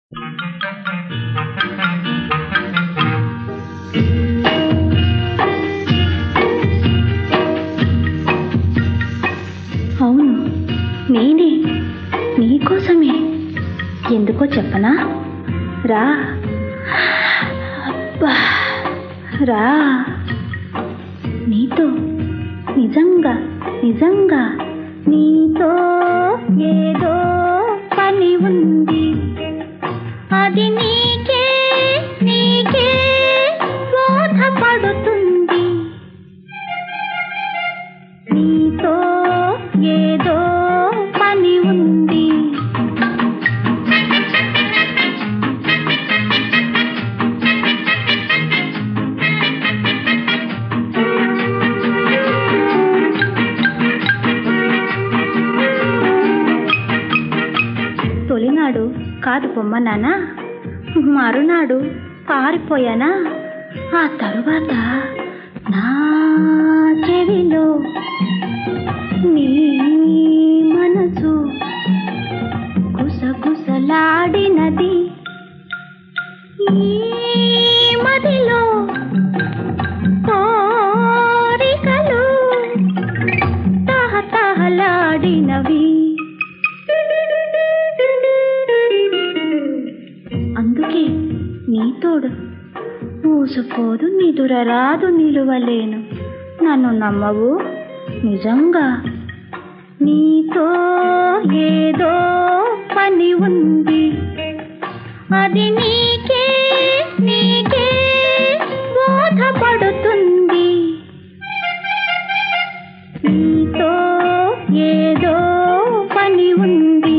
అవును, నేనే నీకోసమే. ఎందుకో చెప్పనా? రా, అబ్బా రా. నీతో నిజంగా నిజంగా నీతో ఏదో పని ఉంది. అది నీకే నీకే బోధపడుతుంది. నీతో ఏదో పని ఉంది. తొలినాడు కాదు పొమ్మన్నానా, మరునాడు పారిపోయానా. ఆ తరువాత నా చెవిలో నీ మనసు గుసగుసలాడినది. ఈ మదిలో కోరికలు తహతహలాడినవి. అందుకే నీ తోడు ఊసుపోదు, నిదుర రాదు, నిలువలేను. నన్ను నమ్మవు నిజంగా. నీతో ఏదో పని ఉంది. అది నీకే నీకే బోధపడుతుంది. నీతో ఏదో పని ఉంది.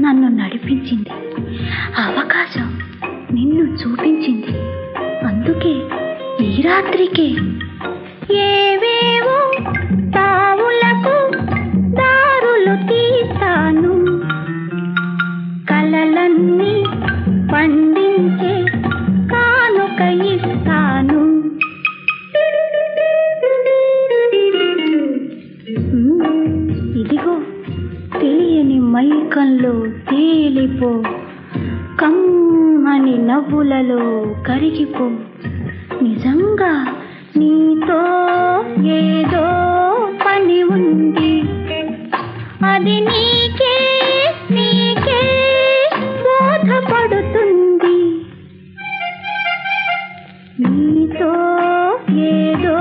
నన్ను నడిపించింది, అవకాశం నిన్ను చూపించింది. అందుకే ఈ రాత్రికే ఏవేవో తావులకు దారులు తీస్తాను. కలలన్నీ పండించే కానుక ఇస్తాను. ఇదిగో తెలియని మైకంలో తేలిపో, కమ్మని నవ్వులలో కరిగిపో. నిజంగా నీతో ఏదో పని ఉంది. అది నీకే నీకే బోధపడుతుంది. నీతో ఏదో